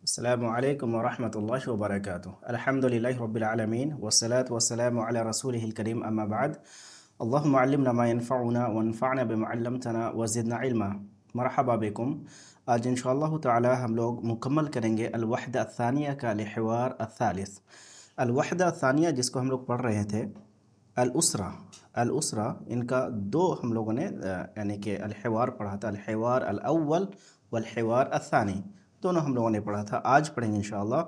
السلام عليكم ورحمة الله وبركاته. الحمد لله رب العالمين والصلاة والسلام على رسوله الكريم أما بعد. اللهم علمنا ما ينفعنا وانفعنا بما علمتنا وزدنا علما. مرحبا بكم. आज इंशाअल्लाह ताला हम लोग मुकम्मल करेंगे अलवहदा अत्थानिया का लिहवार अत्थालिस। अलवहदा अत्थानिया जिसको हम लोग पढ़ रहे थे अलउस्रा, अलउस्रा इनका दो हम लोगों ने यानी कि अलहिवार पढ़ा था, अलहिवार अलअव्वल वलहिवार अत्थानी, दोनों हम लोगों ने पढ़ा था। आज पढ़ेंगे इंशाअल्लाह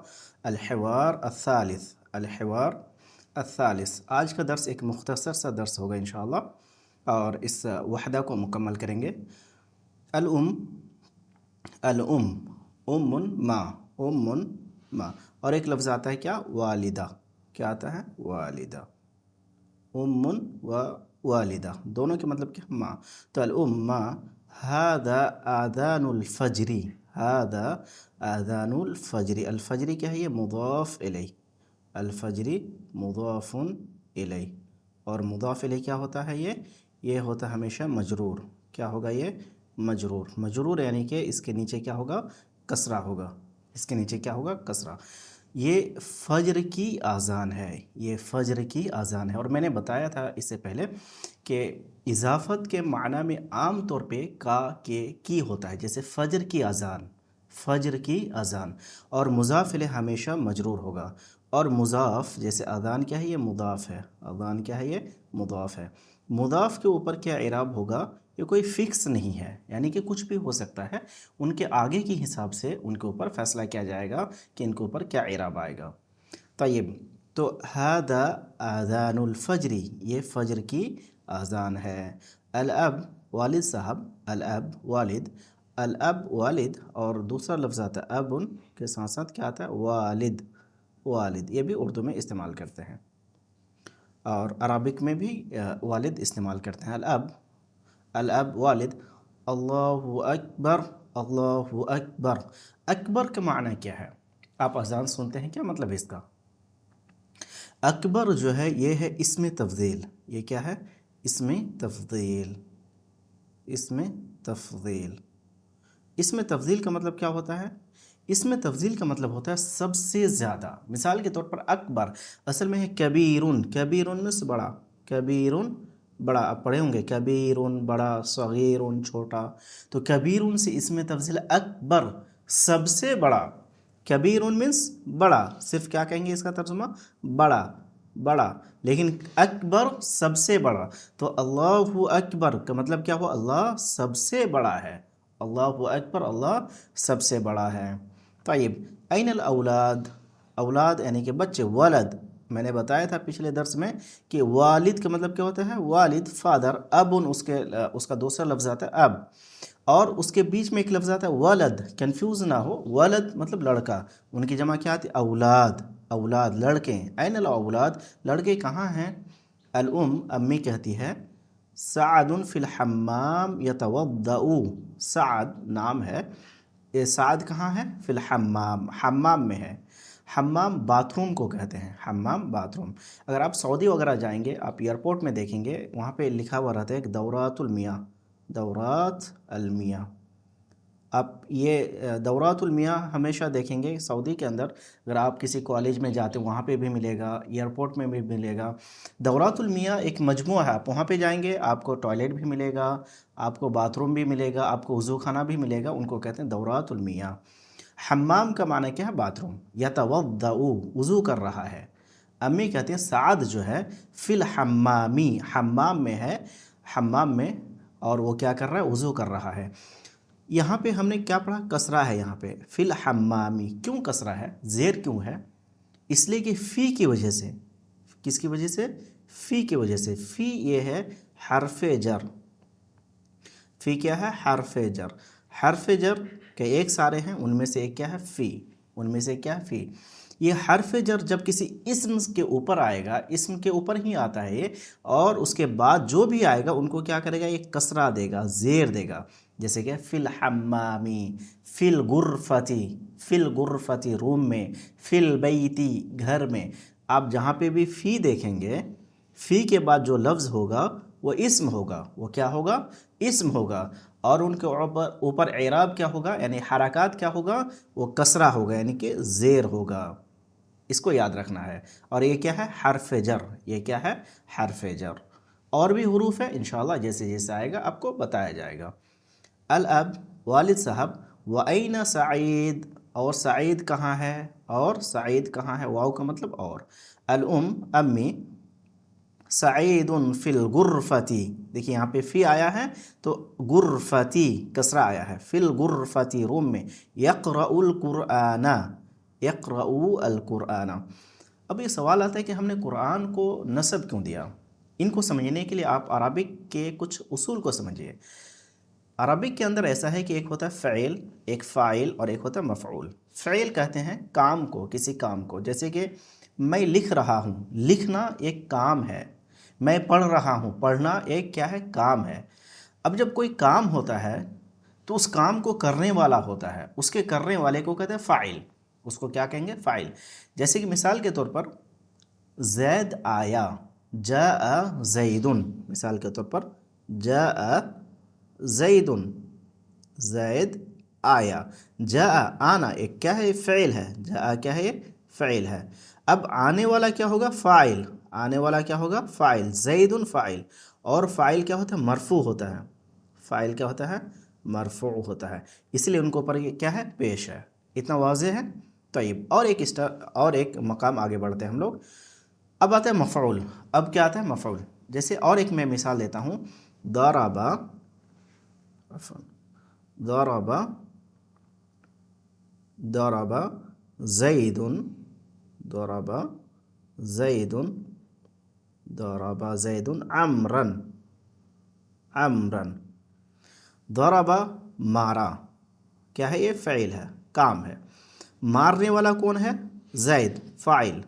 अलहिवार अत्थालिस, अलहिवार अत्थालिस। आज का दर्स एक मुख्तसर सा दर्स होगा इंशाअल्लाह और इस वहदा को मुकम्मल करेंगे। अल-उम, अल-उम, उम्मुन मा, उम्मुन मा, और एक लफ्ज़ आता है क्या, वालिदा। क्या आता है, वालिदा। उम्मुन व वालिदा दोनों के मतलब क्या, माँ। तो अल-उम्मा हादा आदानुल फजरी, हादा आदानुल फजरी। अल फजरी क्या है, ये मुदाफ इलैह, अल फजरी मुदाफुन इलैह। और मुदाफ इलैह क्या होता है, ये होता है हमेशा मजरूर। क्या होगा ये, मजरूर। मजरूर यानी कि इसके नीचे क्या होगा, कसरा होगा। इसके नीचे क्या होगा, कसरा। ये फजर की आज़ान है, ये फजर की आज़ान है। और मैंने बताया था इससे पहले कि इजाफ़त के माना में आम तौर पे का के की होता है, जैसे फ़जर की अज़ान, फ़जर की अज़ान। और मुज़ाफ़ इलैह हमेशा मजरूर होगा। और मुज़ाफ़ जैसे अज़ान क्या है, ये मुज़ाफ़ है। अज़ान क्या है, ये मुज़ाफ़ है। मुज़ाफ़ के ऊपर क्या इराब होगा, ये कोई फ़िक्स नहीं है, यानी कि कुछ भी हो सकता है। उनके आगे के हिसाब से उनके ऊपर फ़ैसला किया जाएगा कि इनके ऊपर क्या इराब आएगा। तय्यब, तो हादा आज़ानुल फ़जरी, ये फ़जर की आज़ान है। अल-अब, वालिद साहब, अल-अब वालिद, अल-अब वालिद। और दूसरा लफ्ज़ आता है अबुन के साथ साथ क्या आता है, वालिद, वालिद। ये भी उर्दू में इस्तेमाल करते हैं और अरबिक में भी वालिद इस्तेमाल करते हैं। अल-अब, अल-अब वालिद। अल्लाहु अकबर, अल्लाहु अकबर। अकबर का माना क्या है, आप अज़ान सुनते हैं, क्या मतलब है इसका। अकबर जो है ये है इसमें तफ़ज़ील, ये क्या है, इसमें तफ़ज़ील, इसमें तफ़ज़ील। इसमें तफ़ज़ील का मतलब क्या होता है, इसमें तफ़ज़ील का मतलब होता है सबसे ज़्यादा। मिसाल के तौर पर अकबर असल में है कबीरुन, कबीरुन में से बड़ा, कबीरुन बड़ा। आप पढ़े होंगे कबीरुन बड़ा, सगीरुन छोटा। तो कबीरुन से इसमें तफ़ज़ील अकबर सबसे बड़ा। कबीरुन मीन्स बड़ा, सिर्फ क्या कहेंगे इसका तर्जुमा, बड़ा, बड़ा। लेकिन अकबर सबसे बड़ा। तो अल्लाहु अकबर का मतलब क्या हुआ, अल्लाह सबसे बड़ा है। अल्लाहु अकबर, अल्लाह सबसे बड़ा है। तय्यब, ऐनल औलाद, औलाद यानी कि बच्चे, वलद। मैंने बताया था पिछले दर्स में कि वालिद का मतलब क्या होता है, वालिद फादर। अबुन उसका दूसरा लफ्ज़ आता है अब, और उसके बीच में एक लफ्ज़ आता है वलद, कंफ्यूज ना हो। वलद मतलब लड़का, उनकी जमा क्या आती है, औलाद, औलाद लड़के। ऐनल औलाद, लड़के कहाँ हैं। अल-उम, अम्मी कहती है सादुन फिल हम्माम यतवद्दउ, साद नाम है, ये साद कहाँ है, फिल हम्माम, हम्माम में है। हम्माम बाथरूम को कहते हैं, हम्माम बाथरूम। अगर आप सऊदी वगैरह जाएंगे, आप एयरपोर्ट में देखेंगे वहाँ पे लिखा हुआ रहता है कि दौरातुल मियाँ, दौरात अल मियाँ। आप ये दौरातुल मियाँ हमेशा देखेंगे सऊदी के अंदर। अगर आप किसी कॉलेज में जाते वहाँ पे भी मिलेगा, एयरपोर्ट में भी मिलेगा। दौरातुल मियाँ एक मजमू है, आप वहाँ पे जाएंगे आपको टॉयलेट भी मिलेगा, आपको बाथरूम भी मिलेगा, आपको वज़ू खाना भी मिलेगा, उनको कहते हैं दौरातुल मियाँ। हम्माम का माना क्या है, बाथरूम। यतवद्दउ, वज़ू कर रहा है। अम्मी कहती हैं साद जो है फिल हम्मामी, हम्माम में है, हम्माम में, और वो क्या कर रहा है, वज़ू कर रहा है। यहाँ पे हमने क्या पढ़ा, कसरा है यहाँ पे, फिल हम्मामी। क्यों कसरा है, ज़ेर क्यों है, इसलिए कि फ़ी की वजह से। किसकी वजह से, फ़ी की वजह से। फ़ी ये है हर्फ़े जर, फ़ी क्या है, हर्फ़े जर। हर्फ़े जर के एक सारे हैं, उनमें से एक क्या है, फ़ी, उनमें से क्या है, फ़ी। ये हर्फ़ जर जब किसी इस्म के ऊपर आएगा, इस्म के ऊपर ही आता है ये, और उसके बाद जो भी आएगा उनको क्या करेगा, ये कसरा देगा, ज़ेर देगा। जैसे कि फ़िल हम्मामी, फ़िल गुरफ़ती, फ़िल गुरफ़ती रूम में, फ़िल बैती घर में। आप जहाँ पे भी फ़ी देखेंगे, फ़ी के बाद जो लफ्ज़ होगा وہ اسم ہوگا، وہ کیا ہوگا؟ اسم ہوگا، اور ان کے اوپر اعراب کیا ہوگا، یعنی حرکات کیا ہوگا؟ وہ کسرہ ہوگا، یعنی کہ زیر ہوگا، اس کو یاد رکھنا ہے۔ اور یہ کیا ہے؟ حرف جر، یہ کیا ہے؟ حرف جر۔ اور بھی حروف ہے انشاءاللہ جیسے جیسے آئے گا آپ کو بتایا جائے گا۔ الاب والد صاحب، وَأَيْنَ سعید، اور سعید کہاں ہے؟ اور سعید کہاں ہے؟ واو کا مطلب اور۔ الام امی، سعید فی الغرفتی، دیکھیے یہاں پہ فی آیا ہے تو غرفتی کسرہ آیا ہے، فی الغرفتی روم میں، یقرأ القرآن، یقرأ القرآن۔ اب یہ سوال آتا ہے کہ ہم نے قرآن کو نصب کیوں دیا؟ ان کو سمجھنے کے لیے آپ عربک کے کچھ اصول کو سمجھیے۔ عربک کے اندر ایسا ہے کہ ایک ہوتا ہے فعل، ایک فاعل، اور ایک ہوتا ہے مفعول۔ فعل کہتے ہیں کام کو، کسی کام کو، جیسے کہ میں لکھ رہا ہوں، لکھنا ایک کام ہے۔ میں پڑھ رہا ہوں، پڑھنا ایک کیا ہے؟ کام ہے۔ اب جب کوئی کام ہوتا ہے تو اس کام کو کرنے والا ہوتا ہے، اس کے کرنے والے کو کہتے ہیں فاعل، اس کو کیا کہیں گے؟ فاعل۔ جیسے کہ مثال کے طور پر زید آیا، جاء زید، مثال کے طور پر جاء زید، زید آیا۔ جاء آنا ایک کیا ہے؟ فعل ہے، جاء کیا ہے؟ فعل ہے۔ اب آنے والا کیا ہوگا؟ فاعل، آنے والا کیا ہوگا؟ فاعل، زید فاعل، اور فاعل کیا ہوتا ہے؟ مرفوع ہوتا ہے، فاعل کیا ہوتا ہے؟ مرفوع ہوتا ہے، اس لیے ان کو اوپر یہ کیا ہے؟ پیش ہے۔ اتنا واضح ہے؟ طیب، اور ایک مقام آگے بڑھتے ہیں ہم لوگ۔ اب آتا ہے مفعول۔ اب کیا آتا ہے؟ مفعول۔ جیسے اور ایک میں مثال دیتا ہوں، ضرب، ضرب، ضرب زید، ضرب زید، ضرب زید عمرا، عمرا۔ ضرب مارا، کیا ہے؟ یہ فعل ہے، کام ہے۔ مارنے والا کون ہے؟ زید، فاعل،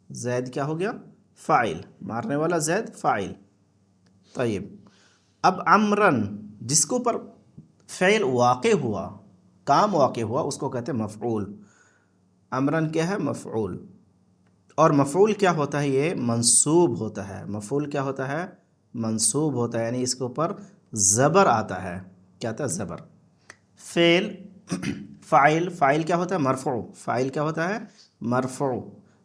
زید کیا ہو گیا؟ فاعل، مارنے والا زید فاعل۔ طیب، اب عمرن جس کو پر فعل واقع ہوا، کام واقع ہوا، اس کو کہتے ہیں مفعول۔ عمرن کیا ہے؟ مفعول۔ اور مفعول کیا ہوتا ہے؟ یہ منصوب ہوتا ہے۔ مفعول کیا ہوتا ہے؟ منصوب ہوتا ہے، یعنی اس کے اوپر زبر آتا ہے۔ کیا آتا ہے؟ زبر۔ فعل، فاعل، فاعل کیا ہوتا ہے؟ مرفوع، فاعل کیا ہوتا ہے؟ مرفوع،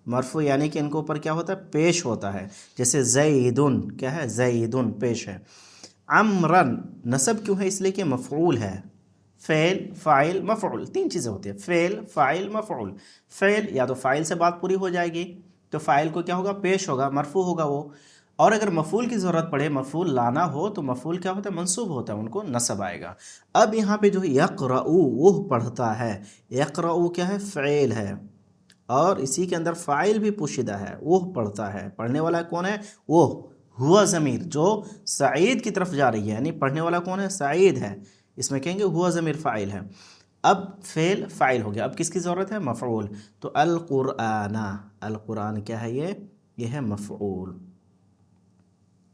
مرفوع یعنی کہ ان کے اوپر کیا ہوتا ہے؟ پیش ہوتا ہے، جیسے زیدن کیا ہے؟ زیدن پیش ہے۔ عمرن نصب کیوں ہے؟ اس لیے کہ مفعول ہے۔ فعل، فاعل، مفعول، تین چیزیں ہوتی ہیں، فعل، فاعل، مفعول۔ فعل یا تو فاعل سے بات پوری ہو جائے گی تو فاعل کو کیا ہوگا؟ پیش ہوگا، مرفوع ہوگا وہ۔ اور اگر مفعول کی ضرورت پڑے، مفعول لانا ہو، تو مفعول کیا ہوتا ہے؟ منصوب ہوتا ہے، ان کو نصب آئے گا۔ اب یہاں پہ جو یقرأ، وہ پڑھتا ہے، یقرأ کیا ہے؟ فعل ہے، اور اسی کے اندر فاعل بھی پوشیدہ ہے، وہ پڑھتا ہے۔ پڑھنے والا کون ہے؟ وہ ہوا ضمیر جو سعید کی طرف جا رہی ہے، یعنی پڑھنے والا کون ہے؟ سعید ہے، اس میں کہیں گے ہوا ضمیر فاعل ہے۔ اب فعل فاعل ہو گیا، اب کس کی ضرورت ہے؟ مفعول۔ تو القرآن، القرآن کیا ہے؟ یہ ہے مفعول۔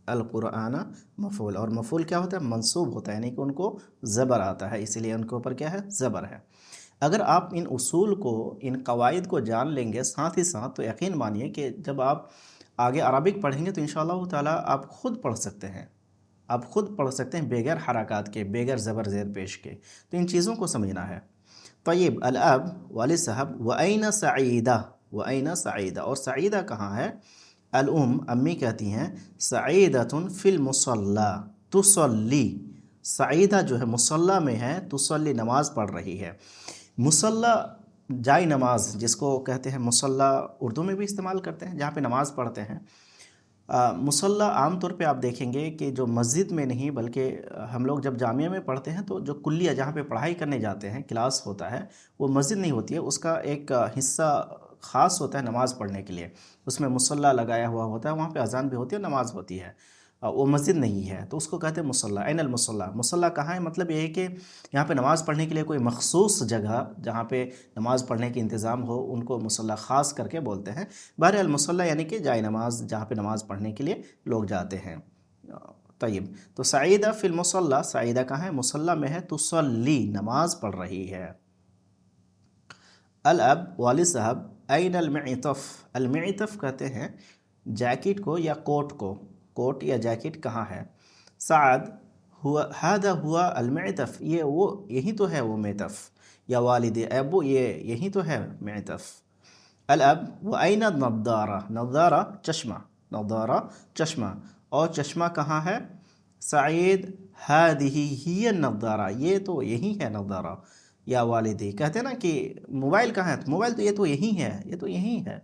القرآن مفعول، اور مفعول کیا ہوتا ہے؟ منصوب ہوتا ہے، یعنی کہ ان کو زبر آتا ہے، اسی لیے ان کے اوپر کیا ہے؟ زبر ہے۔ اگر آپ ان اصول کو، ان قواعد کو جان لیں گے ساتھ ہی ساتھ، تو یقین مانیے کہ جب آپ آگے عربک پڑھیں گے تو انشاءاللہ تعالیٰ آپ خود پڑھ سکتے ہیں، آپ خود پڑھ سکتے ہیں بغیر حرکات کے، بغیر زبر زیر پیش کے۔ تو ان چیزوں کو سمجھنا ہے۔ طیب، الاب والد صاحب، وَأَيْنَ سعیدہ، وَأَيْنَ سعیدہ، اور سعیدہ کہاں ہے؟ الام امی کہتی ہیں سعیدۃ فی المصلی، تصلی، سعیدہ جو ہے مصلی میں ہے، تصلی نماز پڑھ رہی ہے۔ مصلی جائے نماز جس کو کہتے ہیں، مصلی اردو میں بھی استعمال کرتے ہیں، جہاں پہ نماز پڑھتے ہیں۔ مصلی عام طور پہ آپ دیکھیں گے کہ جو مسجد میں نہیں، بلکہ ہم لوگ جب جامعہ میں پڑھتے ہیں تو جو کلیہ جہاں پہ پڑھائی کرنے جاتے ہیں، کلاس ہوتا ہے، وہ مسجد نہیں ہوتی ہے، اس کا ایک حصہ خاص ہوتا ہے نماز پڑھنے کے لیے، اس میں مصلی لگایا ہوا ہوتا ہے، وہاں پہ اذان بھی ہوتی ہے، نماز ہوتی ہے، وہ مسجد نہیں ہے، تو اس کو کہتے ہیں مصلی۔ این المصلی، مصلی کہاں ہے؟ مطلب یہ ہے کہ یہاں پہ نماز پڑھنے کے لیے کوئی مخصوص جگہ جہاں پہ نماز پڑھنے کی انتظام ہو، ان کو مصلی خاص کر کے بولتے ہیں۔ بہرحال مصلی یعنی کہ جائے نماز، جہاں پہ نماز پڑھنے کے لیے لوگ جاتے ہیں۔ طیب، تو سعیدہ فی المصلی، سعیدہ کہاں ہے؟ مصلی میں ہے، تصلی نماز پڑھ رہی ہے۔ الاب والد صاحب، این المعطف، المعطف کہتے ہیں جیکٹ کو یا کوٹ کو، कोट या जैकेट कहाँ है। साद हुआ हादा हुआ अलमअतफ़, ये वो यही तो है वो मेतफ़। या वालिद अबू, ये यही तो है मेतफ़। अलअब व ऐन नद्दारा, नद्दारा चश्मा, नद्दारा चश्मा, और चश्मा कहाँ है। सईद हादिही हिय नद्दारा, ये तो यही है नद्दारा। या वालिदी, कहते हैं ना कि मोबाइल कहाँ है, तो मोबाइल तो ये तो यही है, ये तो यही है।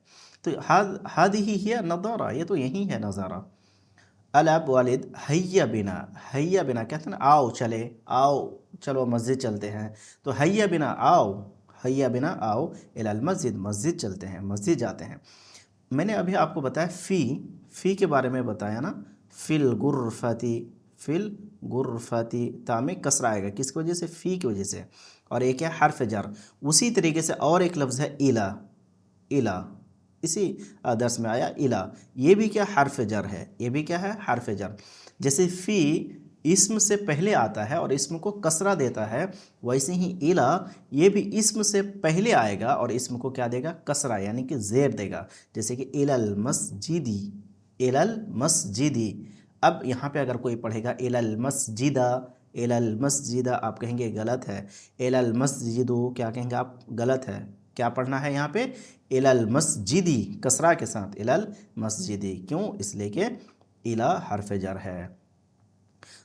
तो हादिही हिय नद्दारा, ये तो यही है नज़ारा। अलअब वालिद हैया बिना, हैया बिना कहते हैं ना आओ चले, आओ चलो मस्जिद चलते हैं। तो हैया बिना आओ, हैया बिना आओ इलल मस्जिद, मस्जिद चलते हैं, मस्जिद जाते हैं। मैंने अभी आपको बताया फ़ी के बारे में बताया ना, फिल गुर्फती, फिल गुर्फती, ता में कसरा आएगा किसकी वजह से, फ़ी की वजह से। और एक है हर्फ जर। उसी तरीके से और एक लफ्ज़ है इला, इला, इसी दर्स में आया इला, ये भी क्या हर्फ जर है, ये भी क्या है हर्फ जर। जैसे फ़ी इस्म से पहले आता है और इस्म को कसरा देता है, वैसे ही इला ये भी इस्म से पहले आएगा और इस्म को क्या देगा, कसरा, यानी कि ज़ेर देगा। जैसे कि इलल मस्जिदी, इलल मस्जिदी। अब यहाँ पे अगर कोई पढ़ेगा इलल मस्जिदा, इलल मस्जिदा, आप कहेंगे गलत है। इलल मस्जिदो क्या कहेंगे आप, गलत है। क्या पढ़ना है यहाँ पे, इलल मस्जिदी, कसरा के साथ, इलल मस्जिदी। क्यों, इसलिए कि इला हर्फ जर है।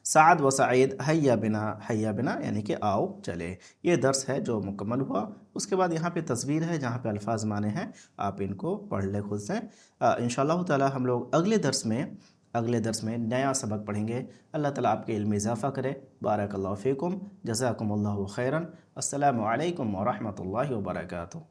साद व सईद हैया बिना यानी कि आओ चले। ये दर्स है जो मुकम्मल हुआ। उसके बाद यहाँ पे तस्वीर है जहाँ पे अल्फाज माने हैं, आप इनको पढ़ ले खुद से। इंशाअल्लाह ताला हम लोग अगले दर्स में नया सबक पढ़ेंगे। अल्लाह ताला आपके इल्म में इजाफ़ा करे। बारकल्लाहु फ़ीकुम, जज़ाकुमुल्लाहु खैरन। अस्सलामु अलैकुम व रहमतुल्लाहि व बरकातुहू।